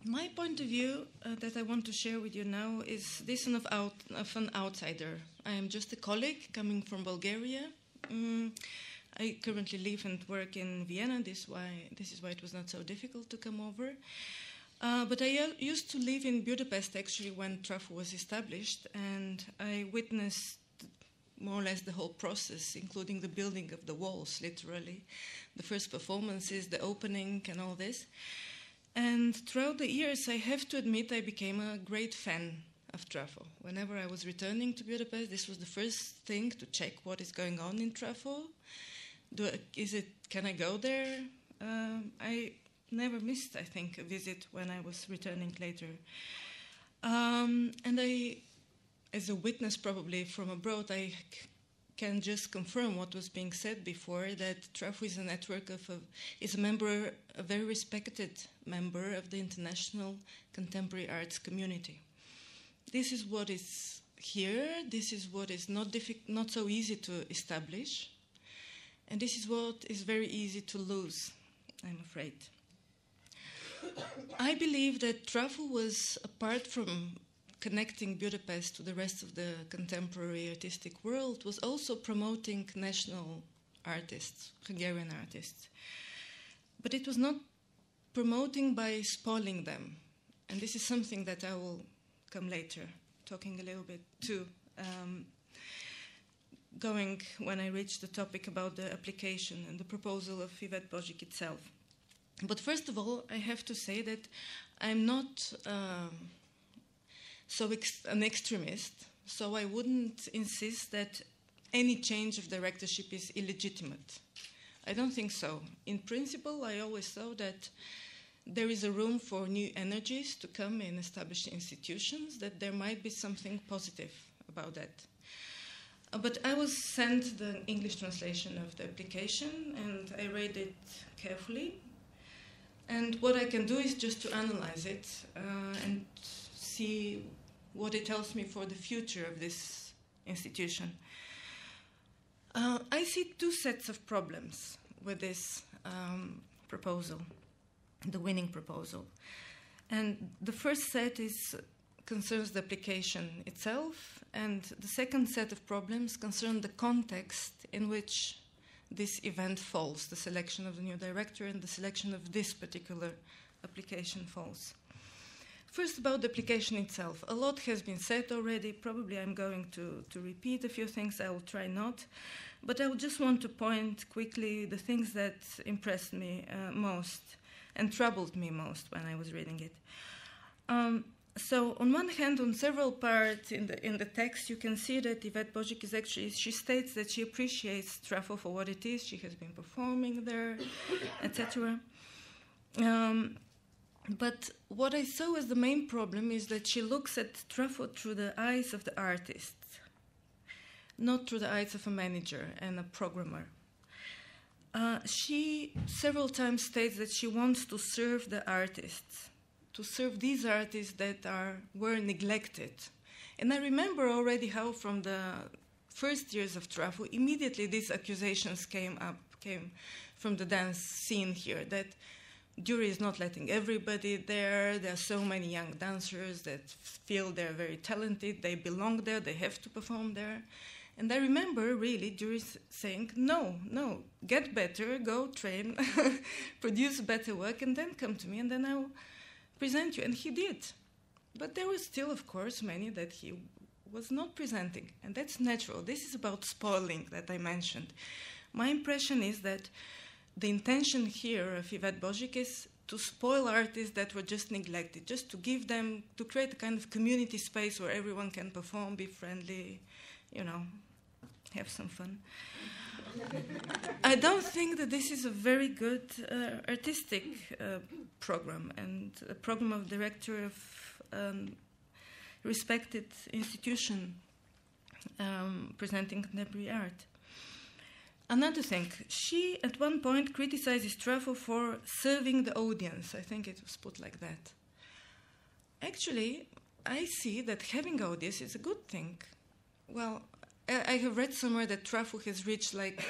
My point of view that I want to share with you now is this of an outsider. I am just a colleague coming from Bulgaria. I currently live and work in Vienna. This is why it was not so difficult to come over. But I used to live in Budapest, actually, when Trafó was established, and I witnessed more or less the whole process, including the building of the walls, literally, the first performances, the opening, and all this. And throughout the years, I have to admit, I became a great fan of Trafó. Whenever I was returning to Budapest, this was the first thing to check what is going on in Trafó. Can I go there? I never missed, I think, a visit when I was returning later. And I, as a witness probably from abroad, I can just confirm what was being said before, that Trafó is a network is a very respected member of the international contemporary arts community. This is what is here, this is what is not so easy to establish, and this is what is very easy to lose, I'm afraid. I believe that Trafó was, apart from connecting Budapest to the rest of the contemporary artistic world, was also promoting national artists, Hungarian artists. But it was not promoting by spoiling them. And this is something that I will come later, talking a little bit too, going when I reach the topic about the application and the proposal of Yvette Božič itself. But first of all, I have to say that I'm not an extremist, so I wouldn't insist that any change of directorship is illegitimate. I don't think so. In principle, I always thought that there is a room for new energies to come in established institutions, that there might be something positive about that. But I was sent the English translation of the application, and I read it carefully. And what I can do is just to analyze it and see what it tells me for the future of this institution. I see two sets of problems with this proposal, the winning proposal. And the first set concerns the application itself, and the second set of problems concern the context in which this event falls, the selection of the new director and the selection of this particular application falls. First, about the application itself. A lot has been said already. Probably I'm going to repeat a few things. I will try not. But I would just want to point quickly the things that impressed me most and troubled me most when I was reading it. So on one hand, on several parts in the text, you can see that Yvette Božič is actually, she states that she appreciates Trafó for what it is. She has been performing there, etc. But what I saw as the main problem is that she looks at Trafó through the eyes of the artist, not through the eyes of a manager and a programmer. She several times states that she wants to serve the artists, to serve these artists that were neglected. And I remember already how from the first years of Trafó, immediately these accusations came from the dance scene here, that jury is not letting everybody there. There are so many young dancers that feel they're very talented, they belong there, they have to perform there. And I remember really juries saying, no, get better, go train, produce better work, and then come to me, and then I'll present you. And he did. But there were still, of course, many that he was not presenting. And that's natural. This is about spoiling that I mentioned. My impression is that the intention here of Yvette Božič is to spoil artists that were just neglected, just to give them, to create a kind of community space where everyone can perform, be friendly, have some fun. I don't think that this is a very good artistic program, and a program of director of respected institution presenting contemporary art. Another thing, she at one point criticizes Trafó for serving the audience. I think it was put like that. Actually, I see that having audience is a good thing. Well, I have read somewhere that Trafó has reached like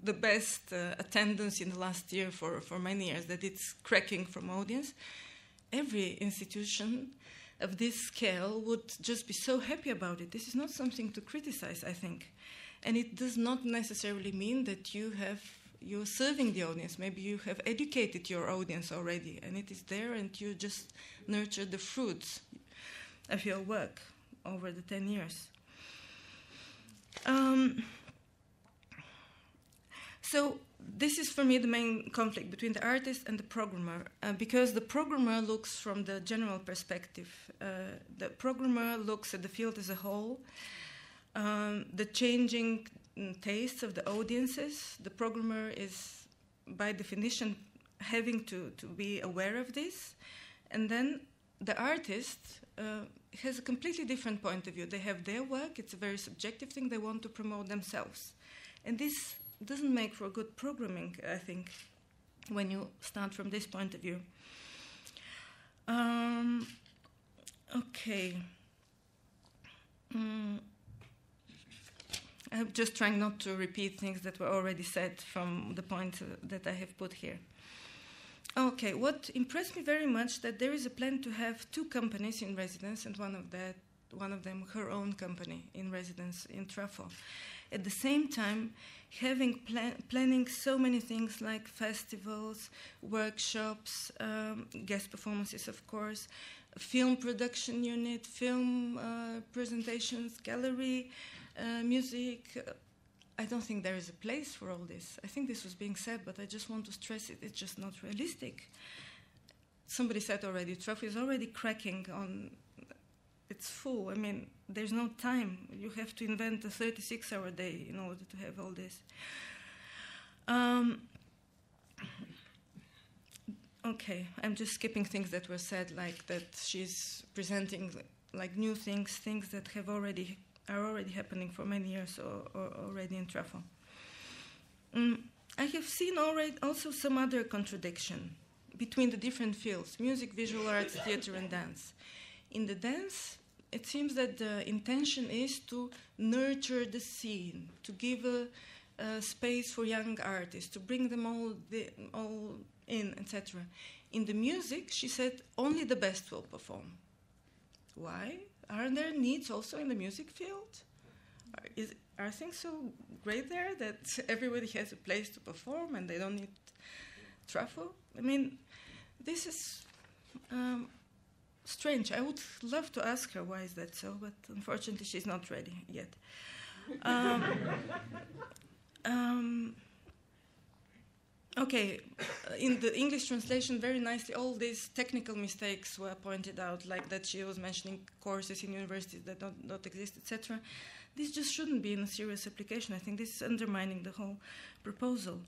the best attendance in the last year for many years, that it's cracking from audience. every institution of this scale would just be so happy about it. This is not something to criticize, I think. And it does not necessarily mean that you're serving the audience. Maybe you have educated your audience already, and it is there, and you just nurture the fruits of your work over the 10 years. So this is, for me, the main conflict between the artist and the programmer, because the programmer looks from the general perspective. The programmer looks at the field as a whole, the changing tastes of the audiences. The programmer is, by definition, having to be aware of this. And then the artist has a completely different point of view. They have their work. It's a very subjective thing. They want to promote themselves. And this doesn't make for good programming, I think, when you start from this point of view. Okay. I'm just trying not to repeat things that were already said from the point that I have put here. Okay, what impressed me very much that there is a plan to have 2 companies in residence, and one of them her own company in residence in Trafó. At the same time, planning so many things like festivals, workshops, guest performances, of course, film production unit, film presentations, gallery, music. I don't think there is a place for all this. I think this was being said, but I just want to stress it. It's just not realistic. Somebody said already, Trafó is already cracking on. It's full. I mean, there's no time. You have to invent a 36-hour day in order to have all this. Okay, I'm just skipping things that were said, like that she's presenting like new things that are already happening for many years or already in Trafó. I have seen already also some other contradiction between the different fields: music, visual arts, theater, and dance. In the dance, it seems that the intention is to nurture the scene, to give a space for young artists, to bring them all in, etc. In the music, she said, only the best will perform. Why? Are there needs also in the music field? Are things so great there that everybody has a place to perform and they don't need Trafó? I mean, this is strange. I would love to ask her why is that so, but unfortunately she's not ready yet. Okay, in the English translation, very nicely, all these technical mistakes were pointed out, like that she was mentioning courses in universities that don't exist, etc. This just shouldn't be in a serious application. I think this is undermining the whole proposal.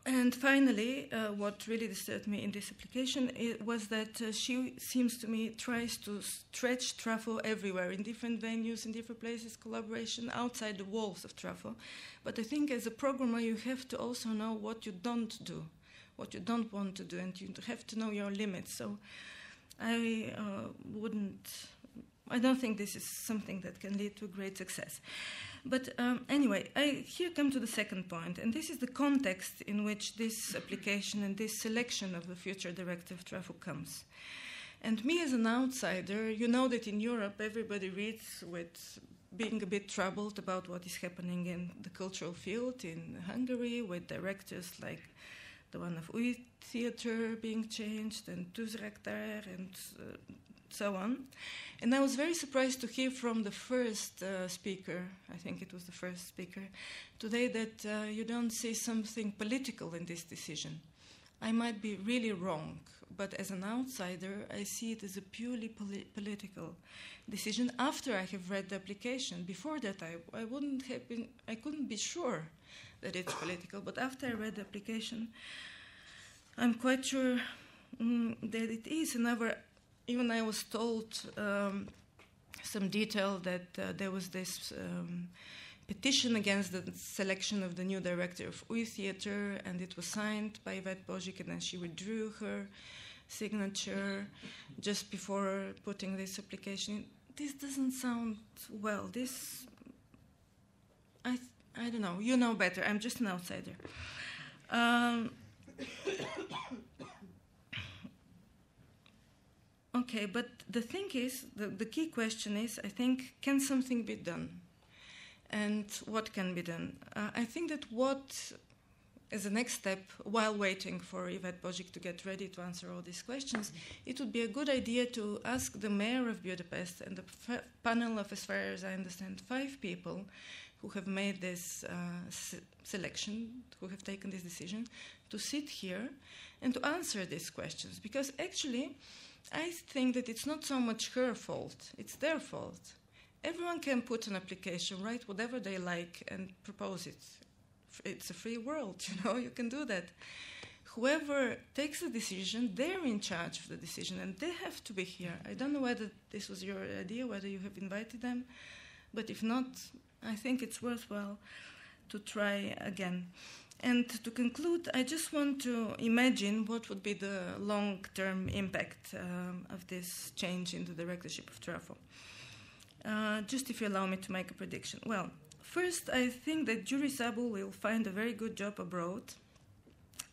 And finally, what really disturbed me in this application was that she seems to me tries to stretch Trafó everywhere, in different venues, in different places, collaboration outside the walls of Trafó. But I think as a programmer, you have to also know what you don't do, what you don't want to do, and you have to know your limits. So I don't think this is something that can lead to great success. But anyway, here come to the second point, and this is the context in which this application and this selection of the future director of Trafó comes. And me as an outsider, you know that in Europe everybody reads with being a bit troubled about what is happening in the cultural field in Hungary, with directors like the one of UI Theatre being changed, and Tűzraktar, and so on. And I was very surprised to hear from the first speaker, I think it was the first speaker, today that you don't see something political in this decision. I might be really wrong, but as an outsider, I see it as a purely political decision after I have read the application. Before that, I couldn't be sure that it's political, but after I read the application, I'm quite sure that it is. And even I was told some detail that there was this petition against the selection of the new director of UI Theatre, and it was signed by Yvette Božic, and then she withdrew her signature just before putting this application. This doesn't sound well. I don't know. You know better. I'm just an outsider. Okay, but the thing is, the key question is, I think, can something be done? And what can be done? I think that what, as a next step, while waiting for Yvette Božic to get ready to answer all these questions, it would be a good idea to ask the mayor of Budapest and the panel of, as far as I understand, 5 people who have made this selection, who have taken this decision, to sit here and to answer these questions. Because actually, I think that it's not so much her fault, it's their fault. Everyone can put an application, write whatever they like, and propose it. It's a free world, you know, you can do that. Whoever takes the decision, they're in charge of the decision, and they have to be here. I don't know whether this was your idea, whether you have invited them, but if not, I think it's worthwhile to try again. And to conclude, I just want to imagine what would be the long-term impact of this change in the directorship of Trafó. Just if you allow me to make a prediction. Well, first, I think that Juri Sabu will find a very good job abroad.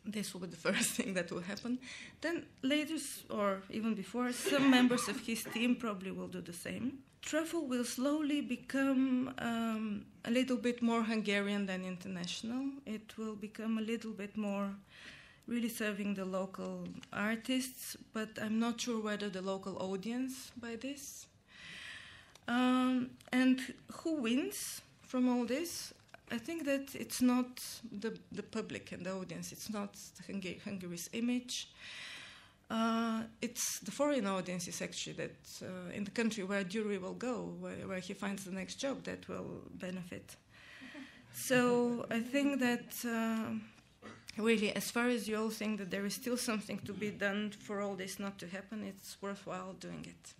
This will be the first thing that will happen. Then later, or even before, some members of his team probably will do the same. Trafó will slowly become a little bit more Hungarian than international. It will become a little bit more really serving the local artists, but I'm not sure whether the local audience by this. And who wins from all this? I think that it's not the public and the audience. It's not Hungary's image. It's the foreign audiences, actually, that in the country where Juri will go, where he finds the next job, that will benefit. So I think that really, as far as you all think that there is still something to be done for all this not to happen, it's worthwhile doing it.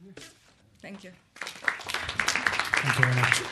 Thank you. Thank you very much.